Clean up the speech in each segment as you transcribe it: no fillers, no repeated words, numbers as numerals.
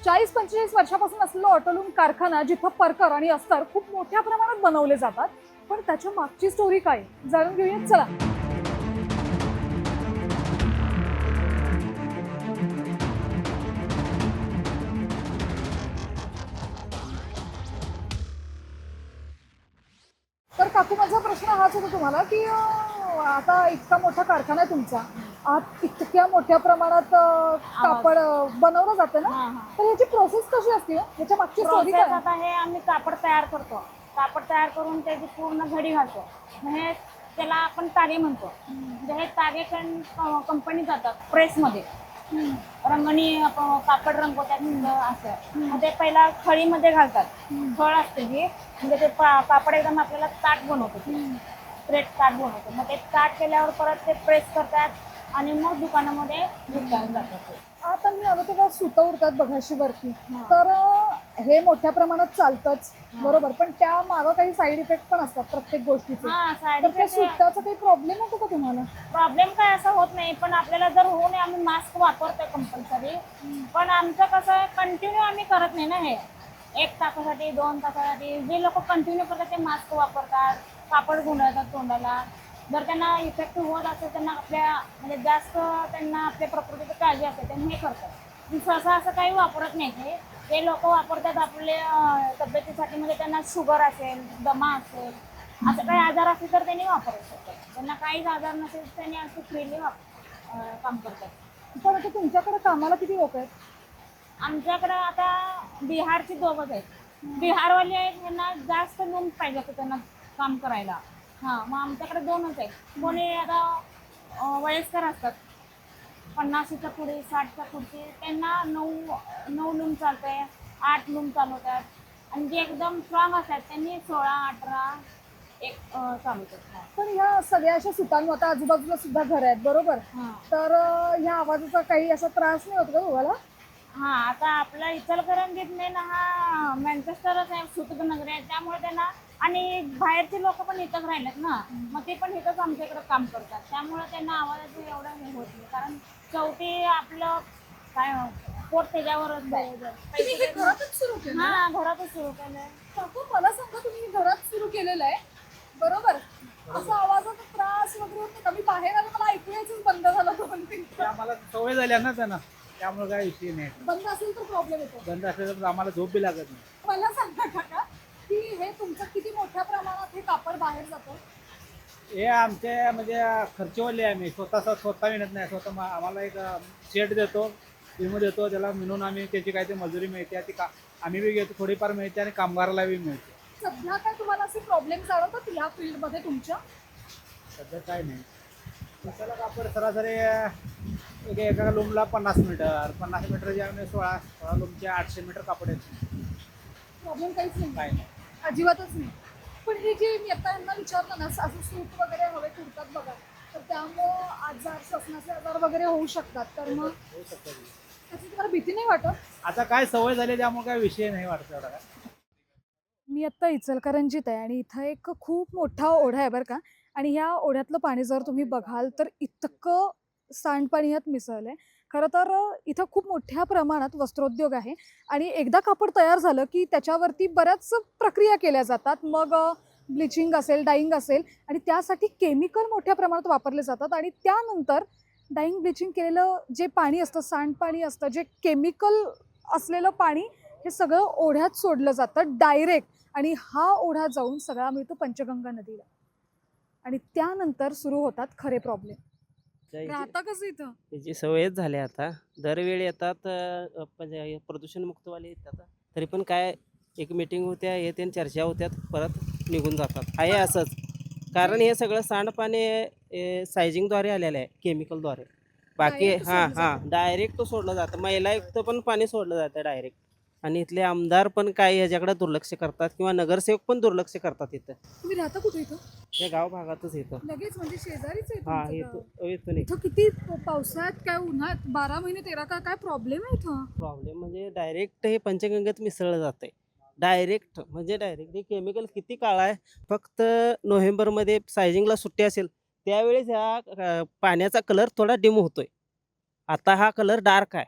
40-45 वर्षापासून असलेला ऑटोलूम कारखाना जिथं परकर आणि अस्तर खूप मोठ्या प्रमाणात बनवले जातात, पण त्याच्या मागची स्टोरी काय जाणून घेऊयात चला. तर काकू, माझा प्रश्न हाच होता तुम्हाला की आता इतका मोठा कारखाना आहे तुमचा, आत इतक्या मोठ्या प्रमाणात कापड बनवलं जातं ना, हां, हां. तर ह्याची प्रोसेस कशी असते? ह्याच्या मागची स्टोरी प्रोसेस काय? आता हे आम्ही कापड तयार करतो. कापड तयार करून त्याची पूर्ण घडी घालतो. मग हे त्याला आपण तागे म्हणतो. म्हणजे हे तागे कंपनी जातात प्रेसमध्ये. रंगणी कापड रंगवतात असं. मग ते पहिला खळीमध्ये घालतात. खळ असते ही, म्हणजे ते कापड एकदम आपल्याला ताट बनवतो. स्ट्रेट ताट बनवतो. मग ते ताट केल्यावर परत ते प्रेस करतात आणि मग दुकानामध्ये विकायला जातात ते. आता मी आलो तेव्हा सुतं उडतात बघाशी वरती, हां. तर हे मोठ्या प्रमाणात चालतंच बरोबर, पण त्या मागं काही साईड इफेक्ट पण असतात प्रत्येक गोष्टीचे. हां, साईड तर त्या इफेक्ट सुताचा काही प्रॉब्लेम होतो का तुम्हाला? प्रॉब्लेम काय असा होत नाही, पण आपल्याला जर होऊ नये आम्ही मास्क वापरतो कंपल्सरी. पण आमचं कसं आहे, कंटिन्यू आम्ही करत नाही ना हे. 1 तासासाठी 2 तासासाठी जे लोक कंटिन्यू करतात ते मास्क वापरतात, कापड गुंडाळतात तोंडाला. जर त्यांना इफेक्ट होत असेल, त्यांना आपल्या म्हणजे जास्त त्यांना आपल्या प्रकृतीची काळजी असते, त्यांनी हे करतात. सहसा असं काही वापरत नाही ते लोक वापरतात आपल्या तब्येतीसाठी. म्हणजे त्यांना शुगर असेल, दमा असेल, असं काही आजार असेल तर त्यांनी वापरू शकतात. त्यांना काहीच आजार नसेल त्यांनी असं फ्रीली काम करतात. पण आता तुमच्याकडे कामाला किती लोक आहेत? आमच्याकडं आता बिहारची 2च आहेत. बिहारवाले आहेत, त्यांना जास्त लोन पाहिजे होतं त्यांना काम करायला. हां, मग आमच्याकडे 2च आहेत. कोणी आता वयस्कर असतात, 50च्या पुढे 60च्या पुढचे, त्यांना 9 लूम चालतंय, 8 लूम चालवतात. आणि जे एकदम स्ट्रॉंग असतात त्यांनी 16-18 एक चालवतात. पण ह्या सगळ्या अशा सुतांवर आता आजूबाजूला सुद्धा घर आहेत बरोबर, हां. तर ह्या आवाजाचा काही असा त्रास नाही होत का तुम्हाला? हां, आता आपला इचलकरंजीत मेन हा मँचेस्टरच आहे, सूतनगरी आहे, त्यामुळे त्यांना. आणि बाहेरचे लोक पण इथंच राहिलेत ना, मग ते पण इथंच आमच्या इकडे काम करतात, त्यामुळे त्यांना आवाजाचं एवढं हे होत नाही. कारण शेवटी आपलं काय पोट त्याच्यावरच आहे. तुम्ही हे घरातच सुरू केलं? हां, घरातच सुरू केलंय. काकू, मला सांगा, तुम्ही घरात सुरू केलेलं आहे बरोबर, असा आवाजाचा त्रास वगैरे होत नाही का? मी बाहेर आलो, मला ऐकू यायचंच बंद झालं 2-3. ते आम्हाला सवय झाली आहे ना त्यांना, त्यामुळे काय विषय नाही. बंद असेल तर प्रॉब्लेम येतो. बंद असेल तर आम्हाला झोप बी लागत नाही. मला सांगा काका, की हे तुमचं किती मोठ्या प्रमाणात हे कापड बाहेर जातं? हे आमचे म्हणजे खर्चवाले आहे. आम्ही स्वतः विणत नाही. आम्हाला एक शेड देतो, विमो देतो, त्याला म्हणून आम्ही त्याची काही ते मजुरी मिळते, ती आम्ही बी घेतो, थोडीफार मिळते आणि कामगाराला बी मिळते. सध्या काय तुम्हाला असे प्रॉब्लेम जाणवतात या फील्डमध्ये तुमच्या? सध्या काय नाही. दिवसाला कापड सरासरी एका लूमला 50 मीटर, 50 मीटरचे आम्ही 16 लूमचे 800 मीटर कापड येते. प्रॉब्लेम काहीच नाही, काय नाही. अजिबातच नाही. पण हे जे मी आता यांना विचारलं ना, असं सूट वगैरे हवे कुर्तात बघा, तर त्यामुळं आजार, श्वसनाचे आजार वगैरे होऊ शकतात, तर मग होऊ शकतं. त्याची तुम्हाला भीती नाही वाटत? आता काय सवय झाली त्यामुळे काय विषय नाही वाटत एवढा काय. मी आत्ता इचलकरंजीत आहे आणि इथं एक खूप मोठा ओढा आहे बरं का, आणि ह्या ओढ्यातलं पाणी जर तुम्ही बघाल तर इतकं सांडपाणी ह्यात मिसळलं आहे. खरं तर इथं खूप मोठ्या प्रमाणात वस्त्रोद्योग आहे आणि एकदा कापड तयार झालं की त्याच्यावरती बऱ्याच प्रक्रिया केल्या जातात. मग ब्लिचिंग असेल, डाईंग असेल, आणि त्यासाठी केमिकल मोठ्या प्रमाणात वापरले जातात. आणि त्यानंतर डाईंग ब्लिचिंग केलेलं जे पाणी असतं, सांडपाणी असतं, जे केमिकल असलेलं पाणी, हे सगळं ओढ्यात सोडलं जातं डायरेक्ट. आणि हा ओढा जाऊन सगळा मिळतो पंचगंगा नदीला, आणि त्यानंतर सुरू होतात खरे प्रॉब्लेम. राहता कसं इथं? त्याची सवयच झाली आता. दरवेळी येतात म्हणजे प्रदूषणमुक्तवाले येतात. तरी पण काय, एक मीटिंग होत्या, येते आणि चर्चा होत्यात, परत निघून जातात. आहे असंच. कारण हे सगळं सांडपाणी सायझिंगद्वारे आलेलं आहे, केमिकलद्वारे. बाकी Direct हां सोडलं हां जातं. डायरेक्ट सोडलं जातं. महिलायुक्त पण पाणी सोडलं जातं डायरेक्ट. आणि इथले आमदार पण काय ह्याच्याकडे दुर्लक्ष करतात, किंवा नगरसेवक पण दुर्लक्ष करतात. इथं तुम्ही राहता कुठे इथं? हे गाव भागातच येतं. लगेच म्हणजे शेजारीच आहे हां, तुमचं गाव. इथून इथं किती पावसाळ्यात काय उन्हाळ्यात 12 महिने 13 का काय प्रॉब्लेम आहे इथं? प्रॉब्लेम म्हणजे डायरेक्ट हे पंचगंगेत मिसळलं जातंय. डायरेक्ट म्हणजे डायरेक्ट हे केमिकल किती काळ आहे. फक्त नोव्हेंबरमध्ये सायझिंगला सुट्टी असेल त्यावेळेस ह्या पाण्याचा कलर थोडा डिम होतोय. आता हा कलर डार्क आहे,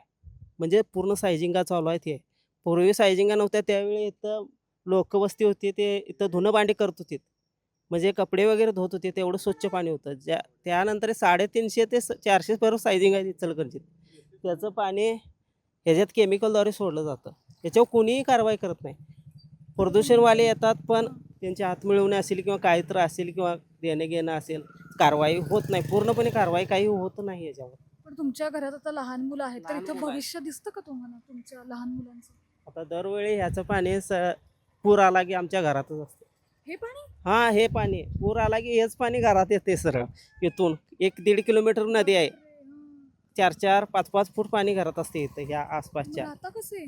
म्हणजे पूर्ण सायझिंगा चालू आहेत हे. पूर्वी सायझिंगा नव्हत्या त्यावेळी इथं लोकवस्ती होती, ते इथं धुणं भांडी करत होते. म्हणजे कपडे वगैरे धुत होते, तेवढं स्वच्छ पाणी होतं. त्यानंतर 350 ते 400 बरोबर सायझिंग आहे इचलकरंजीत. त्याचं पाणी ह्याच्यात केमिकलद्वारे सोडलं जातं. याच्यावर कोणीही कारवाई करत नाही. प्रदूषणवाले येतात, पण त्यांचे हात मिळवणे असेल किंवा काहीतरी असेल किंवा देणं घेणं असेल, कारवाई होत नाही. पूर्णपणे कारवाई काही होत नाही याच्यावर. पण तुमच्या घरात आता लहान मुलं आहेत तर लहान इथं मुलं आहेत. भविष्य दिसतं का तुम्हाला तुमच्या लहान मुलांचं? आता दरवेळी ह्याचं पाणी पूर आला की आमच्या घरातच असतं. हे पाणी हां, हे पाणी पूर आला की हेच पाणी घरात येते सरळ. इथून 1-1.5 किलोमीटर नदी आहे. 4-4, 5-5 फूट पाणी घरात असते इथं ह्या आसपासच्या. आता कसे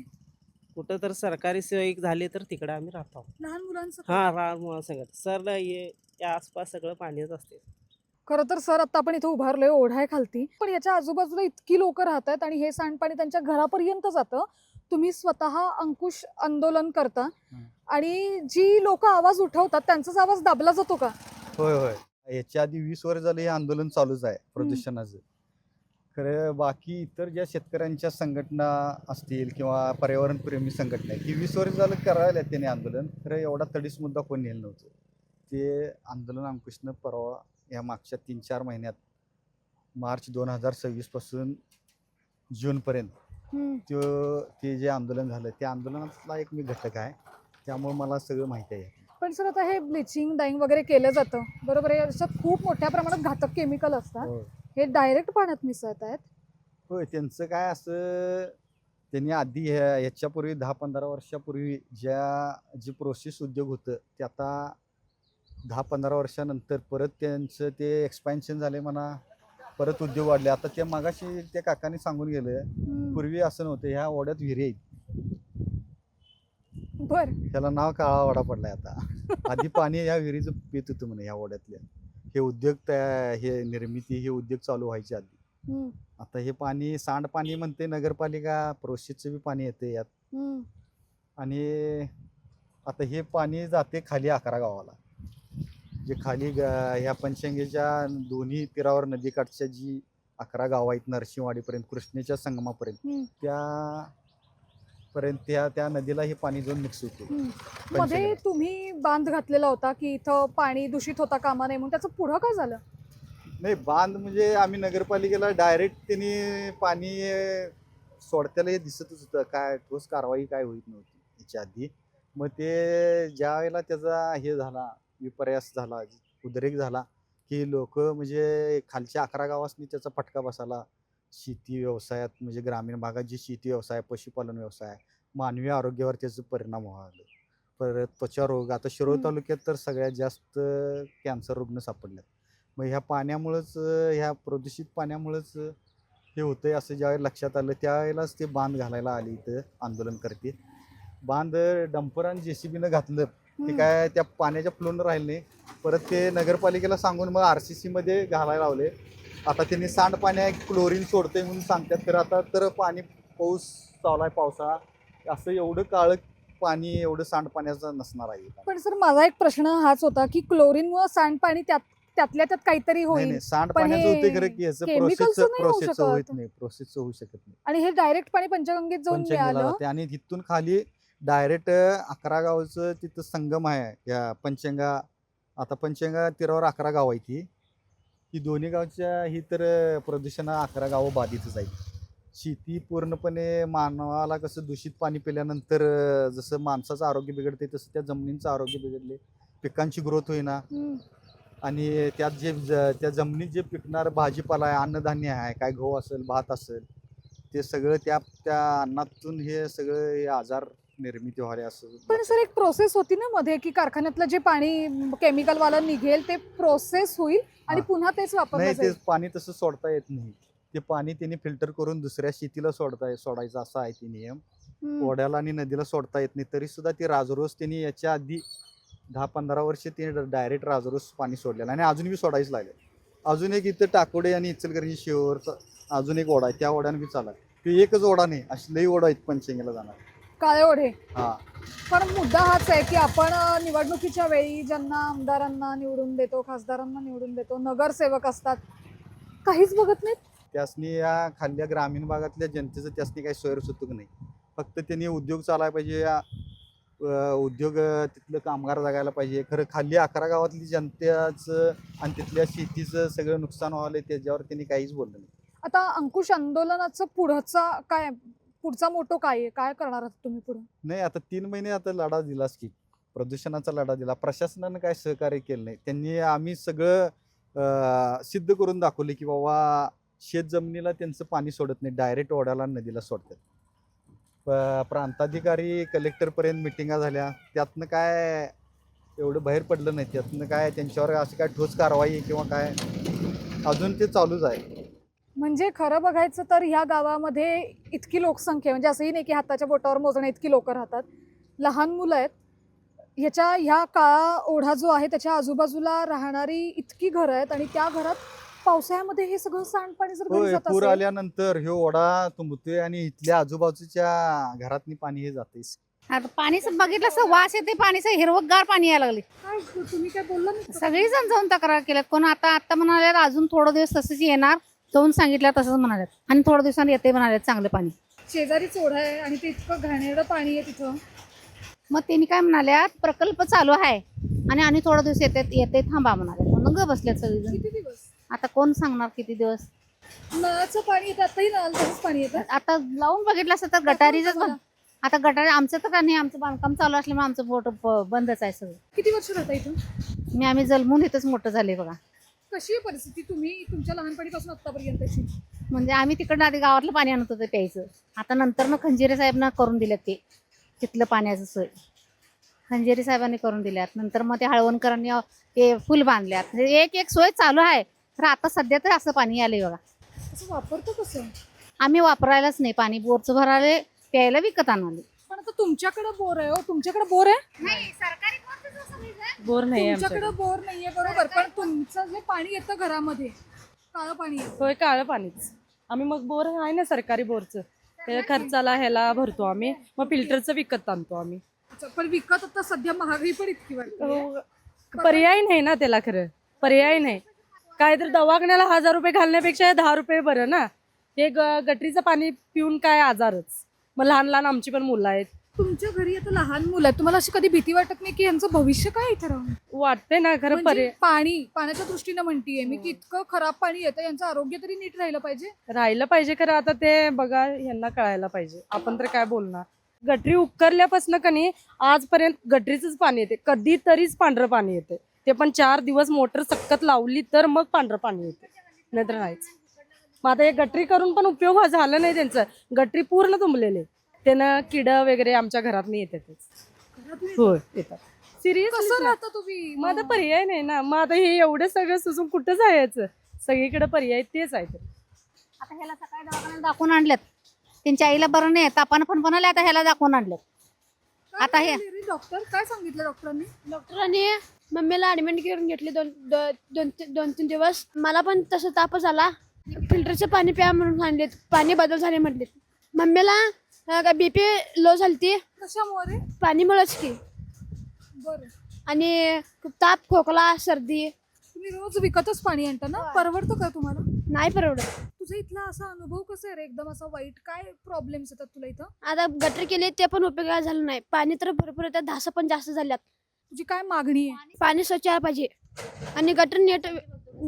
कुठं तर सरकारी सोय झाली तर तिकडं आम्ही राहतो. लहान मुलांचं का? हां, रान मुळा सगळं सर या आसपास सगळं पाणीच असते. खरं तर सर आता आपण इथं उभारलोय ओढा आहे खालती, पण याच्या आजूबाजूला इतकी लोक राहतात आणि हे सांडपाणी त्यांच्या घरापर्यंत जातं. तुम्ही स्वतः अंकुश आंदोलन करता आणि जी लोक आवाज उठवतात त्यांचाच आवाज दाबला जातो का? होय होय. याच्या आधी 20 वर्ष झालं हे आंदोलन चालूच आहे प्रदूषणाचं. खरं बाकी इतर ज्या शेतकऱ्यांच्या संघटना असतील किंवा पर्यावरणप्रेमी संघटना आहे, ती 20 वर्ष झालं करायला त्याने आंदोलन. खरं एवढा तडीस मुद्दा कोण नेलं नव्हतं. ते आंदोलन अंकुशनं परवा या मागच्या 3-4 महिन्यात मार्च 2026 पासून जूनपर्यंत ते जे आंदोलन झालं त्या आंदोलनातला एक मी घटक आहे, त्यामुळे मला सगळं माहिती आहे. पण सर आता हे ब्लिचिंग डाईंग वगैरे केलं जातं बरोबर आहे, याच्यात खूप मोठ्या प्रमाणात घातक केमिकल असतात. होय हे डायरेक्ट पाण्यात मिसळत आहेत. होय, त्यांचं काय असं त्यांनी आधी ह्याच्यापूर्वी 10-15 वर्षापूर्वी जी प्रोसेस उद्योग होतं ते आता 10-15 वर्षानंतर परत त्यांचं ते एक्सपान्शन झाले म्हणा, परत उद्योग वाढले. आता ते मागाशी त्या काकांनी सांगून गेलं, पूर्वी असं नव्हतं. ह्या ओढ्यात विहिरी आहेत, बर त्याला नाव काळा ओढा पडलाय आता. आधी पाणी ह्या विहिरीचं पित होतं म्हणे ह्या ओढ्यातल्या. हे उद्योग हे निर्मिती हे उद्योग चालू व्हायचे आधी. आता हे पाणी सांडपाणी म्हणते नगरपालिका, प्रोसेसचं बी पाणी येते यात. आणि आता हे पाणी जाते खाली 11 गावाला, जे खाली ह्या पंचगंगेच्या दोन्ही तीरावर नदीकाठच्या जी 11 गावं आहेत, नरसिंहवाडीपर्यंत कृष्णेच्या संगमापर्यंत, त्या नदीला हे पाणी जाऊन मिक्स होते. मध्ये तुम्ही बांध घातलेला होता की इथं पाणी दूषित होता कामा नये म्हणून, त्याचं पुढं काय झालं? नाही, बांध म्हणजे आम्ही नगरपालिकेला डायरेक्ट त्यांनी पाणी सोडत्याला हे दिसतच होतं, काय ठोस कारवाई काय होत नव्हती याच्या आधी. मग ते ज्या वेळेला त्याचा हे झाला, विपर्यास झाला, उद्रेक झाला की लोक म्हणजे खालच्या 11 गावांनी त्याचा फटका बसायला. शेती व्यवसायात म्हणजे ग्रामीण भागात जे शेती व्यवसाय, पशुपालन व्यवसाय, मानवी आरोग्यावर त्याचा परिणाम व्हायला. परत त्वचारोग, आता शिरोळ तालुक्यात तर सगळ्यात जास्त कॅन्सर रुग्ण सापडल्यात. मग ह्या पाण्यामुळंच, ह्या प्रदूषित पाण्यामुळंच हे होतंय असं ज्यावेळेला लक्षात आलं त्यावेळेलाच ते बांध घालायला आले इथं आंदोलन करते. बांध डंपरान JCBनं घातलं, ते काय त्या पाण्याच्या फ्लोनं राहिलं नाही. परत ते नगरपालिकेला सांगून मग RCC मध्ये घालायला लावले. आता त्यांनी सांडपाणी क्लोरीन सोडते म्हणून सांगतात, तर आता तर पाणी पाऊस चालू आहे, पावसाळा, असं एवढं काळं पाणी एवढं सांडपाण्याचं नसणार आहे. पण सर माझा एक प्रश्न हाच होता की क्लोरीनमुळे सांडपाणी त्यातल्या त्यात काहीतरी नाही होईल नाही, सांडपाण्याचं होते खरं की ह्याचं chemicalचं नाही होऊ प्रोसेसचं होत शकत. नाही, प्रोसेसचं होऊ शकत नाही. आणि हे डायरेक्ट पाणी पंचगंगेत जाऊन पंचगंगेला मिळालं. जाते आणि तिथून खाली डायरेक्ट 11 गावचं तिथं संगम आहे या पंचगंगा. आता पंचगंगा तीरावर 11 गाव आहेत. ही दोन्ही गावच्या ही तर प्रदूषणा 11 गावं बाधितच आहेत. शेती पूर्णपणे मानवाला कसं दूषित पाणी पिल्यानंतर जसं माणसाचं आरोग्य बिघडते तसं त्या जमिनींचं आरोग्य बिघडले, पिकांची ग्रोथ होईना. आणि त्यात त्या जमिनीत जे पिकणार भाजीपाला आहे, अन्नधान्य आहे, काय गहू असेल, भात असेल, ते सगळं त्या अन्नातून हे सगळं हे आजार निर्मिती व्हायला असं. पण सर एक प्रोसेस होती ना मध्ये की कारखान्यातलं जे पाणी केमिकल वाला निघेल ते प्रोसेस होईल आणि पुन्हा तेच वापरलं नाही, ते जाईल. पाणी तसं सोडता येत नाही. ते पाणी त्यांनी फिल्टर करून दुसऱ्या शेतीला सोडायचं असा आहे ते नियम. ओढ्याला आणि नदीला सोडता येत नाही. तरी सुद्धा ते राजरोस त्यांनी याच्या आधी 10-15 वर्ष ते डायरेक्ट राजरोस पाणी सोडलेलं आणि अजून बी सोडायच लागले. अजून एक इथं टाकोडे आणि इचलकरंजी शिवरचा अजून एक ओढा आहे, त्या ओढ्यानं बी चालला. ते एकच ओढा नाही, अशी लई ओढा आहेत पंचगंगेला जाणार. काळे ओढे. हा, पण मुद्दा हाच आहे की आपण निवडणुकीच्या वेळी ज्यांना आमदारांना निवडून देतो, खासदारांना निवडून देतो, नगरसेवक असतात, काहीच बघत नाहीत. त्यासनी या खाल्ल्या ग्रामीण भागातल्या जनतेचं त्यासनी काही सोयरसुतूक नाही. फक्त त्यांनी उद्योग चालायला पाहिजे, उद्योग तिथलं कामगार जगायला पाहिजे. खरं खाली 11 गावातली जनतेचं आणि तिथल्या शेतीचं सगळं नुकसान व्हायलं त्याच्यावर त्यांनी काहीच बोललं नाही. आता अंकुश आंदोलनाचं पुढचा मोठो काय आहे? काय करणार आहात तुम्ही पुढे? नाही, आता 3 महिने आता लढा दिलाच की, प्रदूषणाचा लढा दिला. प्रशासनानं काय सहकार्य केलं नाही. त्यांनी आम्ही सगळं सिद्ध करून दाखवले की बाबा शेत जमिनीला त्यांचं पाणी सोडत नाही, डायरेक्ट ओढ्याला नदीला सोडतात. प्रांताधिकारी कलेक्टरपर्यंत मिटिंगा झाल्या, त्यातनं काय एवढं बाहेर पडलं नाही. त्यातनं काय त्यांच्यावर अशी काय ठोस कारवाई किंवा काय अजून ते चालूच आहे. म्हणजे खरं बघायचं तर ह्या गावामध्ये इतकी लोकसंख्या, म्हणजे असंही नाही की हाताच्या बोटावर मोजणे इतकी लोक राहतात. लहान मुलं आहेत. ह्या काळा ओढा जो आहे त्याच्या आजूबाजूला राहणारी इतकी घरं आहेत आणि त्या घरात पावसाळ्यामध्ये हे सगळं सांडपाणी जर घरी होय, जात पूर असेल, आल्यानंतर हे ओढा तुंबतोय आणि इथल्या आजूबाजूच्या घरातनी पाणी हे जाते. आता पाणीचं बघितलं असं वास येते, पाणीचं हिरवगार पाणी यायला लागले. काय तुम्ही काय बोलला नाही का? सगळी जण जाऊन तक्रार केल्यात. कोण आता म्हणाले अजून थोडं दिवस तसंच येणार, जाऊन सांगितलं तसंच म्हणाले, आणि थोड्या दिवसांनी येते म्हणाले चांगलं पाणी. शेजारीच ओढा आहे आणि ते इतकं घाणेरडं पाणी आहे तिथं. मग त्यांनी काय म्हणाल्या, प्रकल्प चालू आहे आणि थोडं दिवस येते थांबा म्हणाले, म्हणून ग बसल्यात सगळीजण. किती दिवस? आता कोण सांगणार किती दिवस. नळाचं पाणी येतं, आताही नळाला तसंच पाणी येतं. आता लावून बघितलं असतं तर गटारीच आता गटारी आमचं तर नाही, आमचं बांधकाम चालू असल्यामुळे आमचं बोट बंदच आहे सगळं. किती वर्ष राहता इथं? आम्ही जन्मून इथंच मोठं झाले बघा. कशी आहे परिस्थिती तुम्ही तुमच्या लहानपणीपासून आतापर्यंतची? म्हणजे आम्ही तिकडनं आधी गावातलं पाणी आणत होतो प्यायचं. आता नंतर ना खंजिरे साहेबांना करून दिल्यात ते तिथलं पाण्याचं सोय. खंजिरे साहेबांनी करून दिल्यात. नंतर मग ते हळवणकरांनी ते फुल बांधल्यात. एक सोय चालू आहे, तर आता सध्या तर असं पाणी आलंय बघा. असं वापरतो कसं? आम्ही वापरायलाच नाही पाणी, बोरचं भराले, प्यायला विकत आणाले. पण आता तुमच्याकडे बोर आहे, हो तुमच्याकडे बोर आहे? नाही, सरकारी बोर नाही तुमच्याकडे बोर नाहीये बरोबर, पण तुमचं जे पाणी येतं घरामध्ये काळं पाणी येतं. होय, काळं पाणीच. आम्ही मग बोर आहे ना सरकारी बोरचं, त्या खर्चाला ह्याला भरतो आम्ही. मग फिल्टरचं विकत आणतो आम्ही. अच्छा, पण विकत आता सध्या महागाई पण इतकी वाटते. हो, पर्याय नाही ना त्याला, खरं पर्याय नाही. काय तर दवाखान्याला 1000 रुपये घालण्यापेक्षा हे 10 रुपये बरं ना. हे गटरीचं पाणी पिऊन काय आजारच. मग लहान लहान आमची पण मुलं आहेत. तुमच्या घरी आता लहान मुलं आहेत, तुम्हाला अशी कधी भीती वाटत नाही की यांचं भविष्य काय इथे राहून? वाटते ना खरं म्हणजे पाण्याच्या दृष्टीने म्हणतीये मी की इतकं खराब पाणी येतं, यांचं आरोग्य तरी नीट राहिलं पाहिजे. राहिलं पाहिजे खरं. आता ते बघा, यांना कळायला पाहिजे. आपण तर काय बोलणार. गटरी उकरल्यापासून कनी आजपर्यंत गटरीचंच पाणी येते. कधीतरीच पांढरं पाणी येते, ते पण 4 दिवस मोटर सक्कत लावली तर मग पांढरं पाणी येते, नाहीतर नाहीच. मग आता हे गटरी करून पण उपयोग झाला नाही त्यांचं. गटरी पूर्ण तुंबलेले, त्यानं किड वगैरे आमच्या घरात नाही येतातच. होय, येतात. सिरियस कसं राहता तुम्ही? मग आता पर्याय नाही ना. मग आता हे एवढं सगळं सुसून कुठं जायचं? सगळीकडे पर्याय तेच आहे. आता ह्याला सकाळी दवाखान्याला दाखवून आणल्यात. त्यांच्या आईला बरं नाही, तापानं पण बनवले, आता ह्याला दाखवून आणल्यात. आता हे डॉक्टर काय सांगितलं डॉक्टरांनी? डॉक्टरांनी मम्मीला ऍडमिट करून घेतले दोन तीन दिवस. मला पण तसं तापच आला. फिल्टरचं पाणी प्या म्हणून सांगितले, पाणी बदल झाले म्हटले. मम्मीला BP लो झालती, कशामुळे? पाणीमुळेच की. बरं. आणि ताप, खोकला, सर्दी. तुम्ही रोज विकतच पाणी आणता ना? परवडतं का तुम्हाला? नाही परवडत. तुझा इथला असा अनुभव कसा आहे रे, एकदम असा वाईट? काय प्रॉब्लेम्स येतात तुला इथं? आता गटर केले ते पण उपयोग झालं नाही. पाणी तर भरपूर येतात, ढासं पण जास्त झाल्यात. तुझी काय मागणी आहे? पाणी स्वच्छ यायला पाहिजे आणि गटर नीट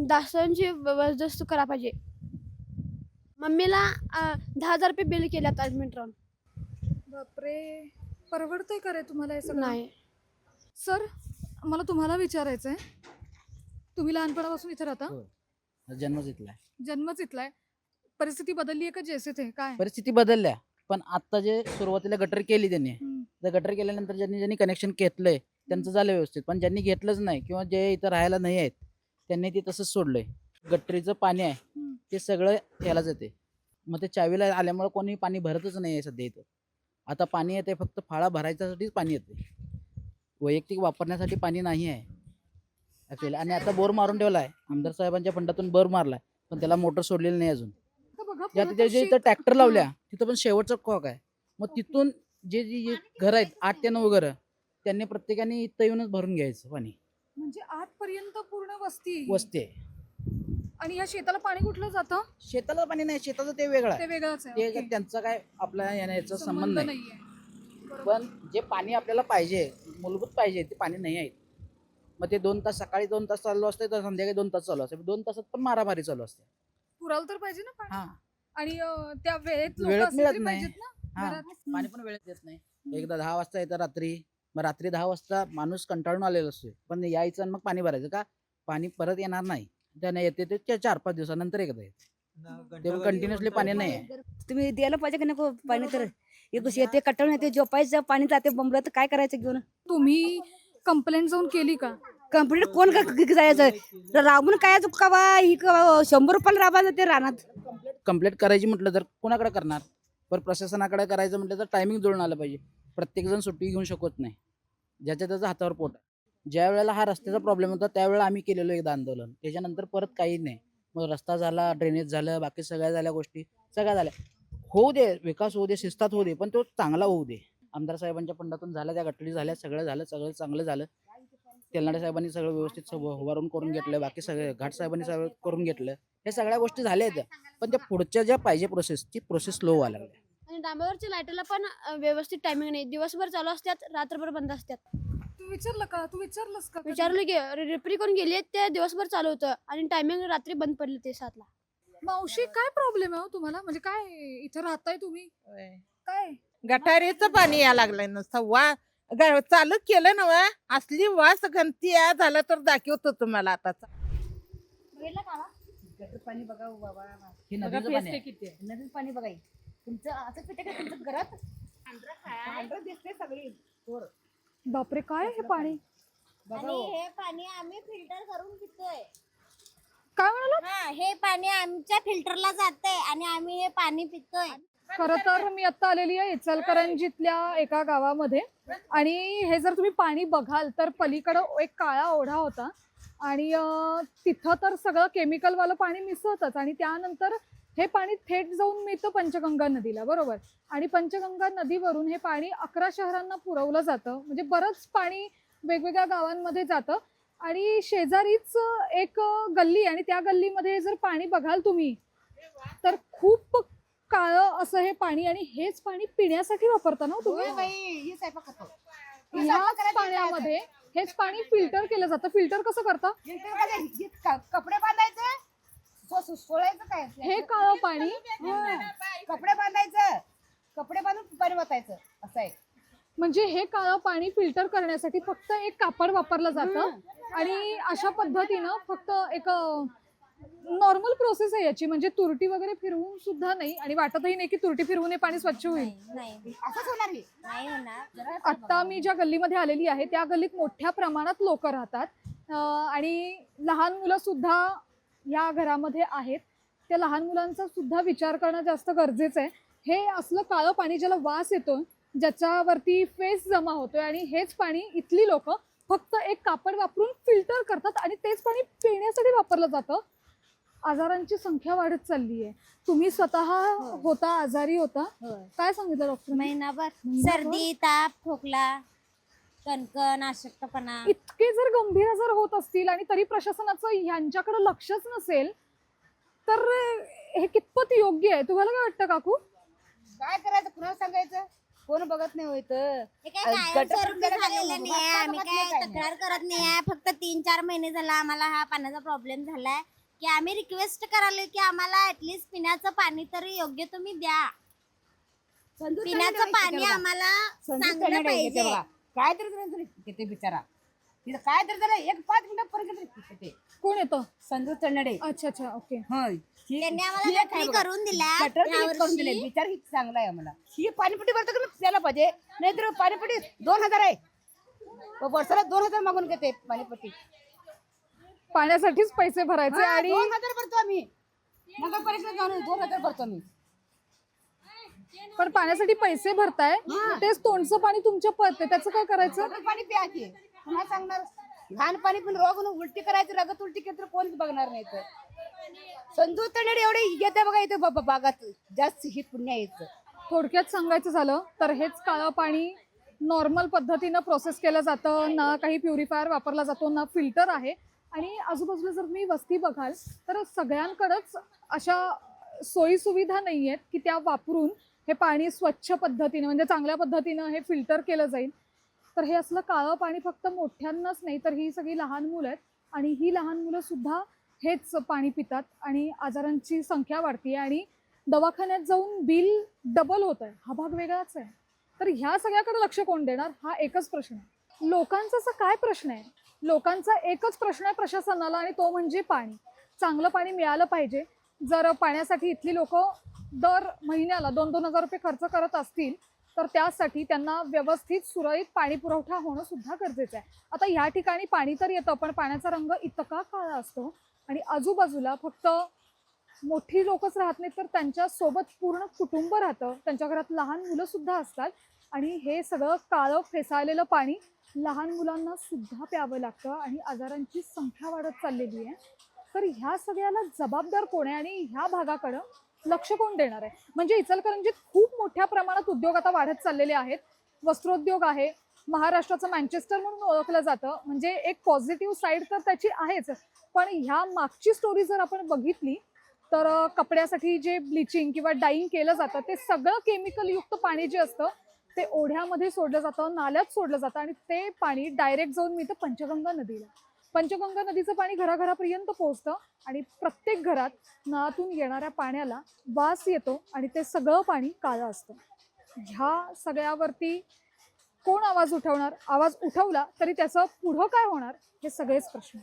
ढासांची व्यवस्था करायला पाहिजे. मम्मीला 10,000 रुपये बिल केल्यात ऍडमिट राहून. बापरे, परवडतंय का रे तुम्हाला हे सगळं? नाही. सर, मला तुम्हाला विचारायचं आहे, तुम्ही लहानपणापासून इथे राहता? जन्मच इथला. जन्मच इथला आहे. परिस्थिती बदलली आहे का जैसे थे? काय परिस्थिती बदलल्या, पण आता जे सुरुवातीला गटर केली त्यांनी, हम्म. तर गटर केल्यानंतर ज्यांनी कनेक्शन घेतलंय त्यांचं झालं व्यवस्थित. पण ज्यांनी घेतलंच नाही किंवा जे इथं राहायला नाही आहेत त्यांनी ते तसंच सोडलंय. गटरीचं पाणी आहे हम्म. ते सगळं यालाच येते. मग ते चावीला आल्यामुळे कोणी पाणी भरतच नाही आहे सध्या इथं. आता पाणी येते फक्त फाळा भरायच्यासाठीच पाणी येते, वैयक्तिक वापरण्यासाठी पाणी नाही आहे ॲक्च्युअली. आणि आता बोर मारून ठेवला आहे, आमदार साहेबांच्या फंडातून बोर मारलाय, पण त्याला मोटर सोडलेली नाही अजून. आता बघा, ज्या पुण्यात तिथे जे शेत- इथं ट्रॅक्टर लावल्या तिथं पण शेवटचा कॉक आहे. मग तिथून जे जे घर आहेत 8 ते 9 घरं, त्यांनी प्रत्येकाने इथं येऊनच भरून घ्यायचं पाणी. म्हणजे आजपर्यंत पूर्ण वस्ती वस्ती आहे. आणि ह्या शेताला पाणी कुठलं जातं? शेताला पाणी नाही, शेताचं ते वेगळं ते आहे. वेगळंच आहे. ते ओके. त्यांचं काय आपल्या याचा संबंध नाही. नाहीये. पण जे पाणी आपल्याला पाहिजे, मूलभूत पाहिजे, ते पाणी नाही आहे. मग ते 2 तास, सकाळी 2 तास चालू असते तर संध्याकाळी 2 तास चालू असते. 2 तासात पण मारामारी चालू असते. पुरावं तर पाहिजे ना पाणी. हा, आणि त्या वेळेत लोकं वेळेत असली मिळत तरी नाही. पाहिजेत ना हा, घरात. पाणी पण वेळेत देत नाही. एकदा 10 वाजता येतं रात्री, मग रात्री 10 वाजता माणूस कंटाळून आलेला असतो, पण यायचं आणि मग पाणी भरायचं का? पाणी परत येणार नाही. त्याने येते ते 4-5 दिवसानंतर एकदा येते. ते कंटिन्युअसली पाणी नाही आहे. तुम्ही द्यायला पाहिजे की नको पाणी तर एक येते कटवून येते झोपायचं पाणी जाते बंबलं तर काय करायचं घेऊन तुम्ही कंप्लेंट जाऊन केली का? कंप्लीट कोण जायचं राबून काय कवा ही 100 रुपयाला राबा जाते रानात. कंप्लीट करायची म्हटलं तर कोणाकडे करणार? पण प्रशासनाकडे करायचं म्हटलं तर टायमिंग जुळून आलं पाहिजे. प्रत्येकजण सुट्टी घेऊन शकत नाही, ज्याच्या त्याचं हातावर पोट आहे. ज्या वेळेला हा रस्त्याचा प्रॉब्लेम होता त्यावेळेला आम्ही केलेलं एकदा आंदोलन, त्याच्यानंतर परत काही नाही. मग रस्ता झाला, ड्रेनेज झालं, बाकी सगळ्या झाल्या गोष्टी सगळ्या झाल्या. होऊ दे, विकास होऊ दे, शिस्तात होऊ दे, पण तो चांगला होऊ दे. आमदार साहेबांच्या फंडातून झाल्या, त्या गटडी झाल्या, सगळं झालं, सगळं चांगलं झालं. तेलनाडे साहेबांनी सगळं व्यवस्थित उभारून करून घेतलं, बाकी सगळे घाट साहेबांनी सगळं करून घेतलं. हे सगळ्या गोष्टी झाल्या आहेत, पण त्या पुढच्या ज्या पाहिजे प्रोसेस, ती प्रोसेस स्लो व्हायला लागली. आणि डांबावरच्या लाईटला पण व्यवस्थित टायमिंग नाही, दिवसभर चालू असतात, रात्रभर बंद असतात. तू विचारलं का? तू विचारलंस का? विचारलं की रिपेअर करून गेली ते दिवसभर चालू होतं आणि टायमिंग रात्री बंद पडलं ते 7ला. मावशी काय प्रॉब्लेम आहे हो तुम्हाला? म्हणजे काय इथं राहताय तुम्ही? काय गटारीचं पाणी या लागलंय नुसतं चालू केलं ना असली वास घंटी झालं तर दाखवतो तुम्हाला आता. पाणी बघा बाबा, हे नदीचं पाणी आहे. नदीचं पाणी बघा तुमचं असं पिते का तुमच्या घरात पांढरं दिसते सगळी. बापरे, काय हे पाणी? आणि हे पाणी आम्ही फिल्टर करून पितोय. काय म्हणाला? हा, हे पाणी आमच्या फिल्टरला जातंय आणि आम्ही हे पाणी पितोय. खरं तर मी आता आलेली आहे इचलकरंजीतल्या एका गावामध्ये, आणि हे जर तुम्ही पाणी बघाल तर पलीकडं एक काळा ओढा होता आणि तिथं तर सगळं केमिकलवालं पाणी मिसळतच, आणि त्यानंतर हे पाणी थेट जाऊन मिळतं पंचगंगा नदीला, बरोबर. आणि पंचगंगा नदीवरून हे पाणी 11 शहरांना पुरवलं जातं, म्हणजे बरंच पाणी वेगवेगळ्या गावांमध्ये जातं. आणि शेजारीच एक गल्ली, आणि त्या गल्लीमध्ये जर पाणी बघाल तुम्ही तर खूप काळं असं हे पाणी, आणि हेच पाणी पिण्यासाठी वापरता ना तुम्ही? ह्याच पाण्यामध्ये हेच पाणी फिल्टर केलं जातं. फिल्टर कसं करता? कपडे बांधायचं सोळायचं काय हे काळं पाणी कपडे बांधायचं, कपडे बांधून पाणी वाचायचं असं आहे. म्हणजे हे काळं पाणी फिल्टर करण्यासाठी फक्त एक कापड वापरलं जातं, आणि अशा पद्धतीनं फक्त एक नॉर्मल प्रोसेस आहे याची. म्हणजे तुरटी वगैरे फिरवून सुद्धा नाही, आणि वाटतही नाही की तुरटी फिरवून हे पाणी स्वच्छ होईल. नाही असंच होणार आहे. नाही होणार. आता मी ज्या गल्लीमध्ये आलेली आहे त्या गल्लीत मोठ्या प्रमाणात लोक राहतात, आणि लहान मुलं सुद्धा या घरामध्ये आहेत. त्या लहान मुलांचा सुद्धा विचार करणं जास्त गरजेचं आहे. हे असलं काळं पाणी ज्याला वास येतो, ज्याच्यावरती फेस जमा होतोय, आणि हेच पाणी इथली लोक फक्त एक कापड वापरून फिल्टर करतात, आणि तेच पाणी पिण्यासाठी वापरलं जातं. आजारांची संख्या वाढत चालली आहे. तुम्ही स्वतः होता, आजारी होता, काय सांगितलं डॉक्टर? महिनाभर सर्दी, ताप, खोकला, कणकण, अशक्तपणा. इतके जर गंभीर आजार होत असतील आणि तरी प्रशासनाचं ह्यांच्याकडे लक्षच नसेल तर हे कितपत योग्य आहे? तुम्हाला काय वाटतं काकू? काय करायचं, कुणाला सांगायचं? कोण बघत नाही होत. हे काय कायमस्वरूपी झालेलं नाही आहे. आम्ही काय तक्रार करत नाही आहे. फक्त 3-4 महिने झाला आम्हाला हा पाण्याचा प्रॉब्लेम झालाय, की आम्ही रिक्वेस्ट करायला की आम्हाला ऍटलीस्ट पिण्याचं पाणी तरी योग्य तुम्ही द्या. पिण्याचं पाणी आम्हाला चांगलं पाहिजे. काय तरी किती बिचारा तिथं काय तर झालं 1-5 मिनिटापर्यंत कोण येतं? संजू तन्नडे. अच्छा अच्छा, ओके. होय, त्यांनी आम्हाला गटरी करून दिल्या करून दिले. विचार ही चांगला आहे आम्हाला. ही पाणीपट्टी भरतो की द्यायला पाहिजे, नाहीतर पाणीपट्टी 2000 आहे, वर्षाला 2000 मागून घेते पाणीपट्टी. पाण्यासाठीच पैसे भरायचे, आणि 2000 भरतो आम्ही. नगरपालिकेला जाऊन 2000 भरतो आम्ही. पण पाण्यासाठी पैसे भरताय, तेच तोंडचं पाणी तुमच्या पडते, त्याचं काय करायचं? पाणी प्यायचे पुन्हा सांगणार घाण पाणी पण रोग उलटी करायचं, रगत उलटी केलं तर कोणच बघणार नाही. तर संजू तन्नडे एवढे येते बघा इथे बागात जास्त ही पुण्य यायचं. थोडक्यात सांगायचं झालं तर हेच काळं पाणी नॉर्मल पद्धतीनं प्रोसेस केलं जातं, ना काही प्युरिफायर वापरला जातो, ना फिल्टर आहे, आणि आजूबाजूला जर तुम्ही वस्ती बघाल तर सगळ्यांकडेच अशा सोयीसुविधा नाही आहेत की त्या वापरून हे पाणी स्वच्छ पद्धतीनं म्हणजे चांगल्या पद्धतीनं हे फिल्टर केलं जाईल. तर हे असलं काळं पाणी फक्त मोठ्यांनाच नाही तर ही सगळी लहान मुलं आहेत आणि ही लहान मुलं सुद्धा हेच पाणी पितात आणि आजारांची संख्या वाढते आणि दवाखान्यात जाऊन बिल डबल होत आहे. हा भाग वेगळाच आहे. तर ह्या सगळ्याकडे लक्ष कोण देणार हा एकच प्रश्न आहे. लोकांचा असा काय प्रश्न आहे? लोकांचा एकच प्रश्न आहे प्रशासनाला आणि तो म्हणजे पाणी. चांगलं पाणी मिळालं पाहिजे. जर पाण्यासाठी इथली लोक दर महिन्याला 2-2 हजार रुपये खर्च करत असतील तर त्यासाठी त्यांना व्यवस्थित सुरळीत पाणी पुरवठा होणं सुद्धा गरजेचं आहे. आता ह्या ठिकाणी पाणी तर येतं पण पाण्याचा रंग इतका काळा असतो आणि आजूबाजूला फक्त मोठी लोकच राहत नाहीत तर त्यांच्यासोबत पूर्ण कुटुंब राहतं. त्यांच्या घरात लहान मुलं सुद्धा असतात आणि हे सगळं काळं फेसाळलेलं पाणी लहान मुलांना सुद्धा प्यावं लागतं आणि आजारांची संख्या वाढत चाललेली आहे. तर ह्या सगळ्याला जबाबदार कोण आहे आणि ह्या भागाकडं लक्ष कोण देणार आहे? म्हणजे इचलकरंजीत खूप मोठ्या प्रमाणात उद्योग आता वाढत चाललेले आहेत. वस्त्रोद्योग आहे. महाराष्ट्राचं मँचेस्टर म्हणून ओळखलं जातं. म्हणजे एक पॉझिटिव्ह साईड तर त्याची आहेच पण ह्या मागची स्टोरी जर आपण बघितली तर कपड्यासाठी जे ब्लिचिंग किंवा डाईंग केलं जातं ते सगळं केमिकलयुक्त पाणी जे असतं ते ओढ्यामध्ये सोडलं जातं, नाल्यात सोडलं जातं आणि ते पाणी डायरेक्ट जाऊन मिळतं पंचगंगा नदीला. पंचगंगा नदीचं पाणी घराघरापर्यंत पोहोचतं आणि प्रत्येक घरात नळातून येणाऱ्या पाण्याला वास येतो आणि ते सगळं पाणी काळं असतं. ह्या सगळ्यावरती कोण आवाज उठवणार? आवाज उठवला तरी त्याचं पुढं काय होणार हे सगळेच प्रश्न.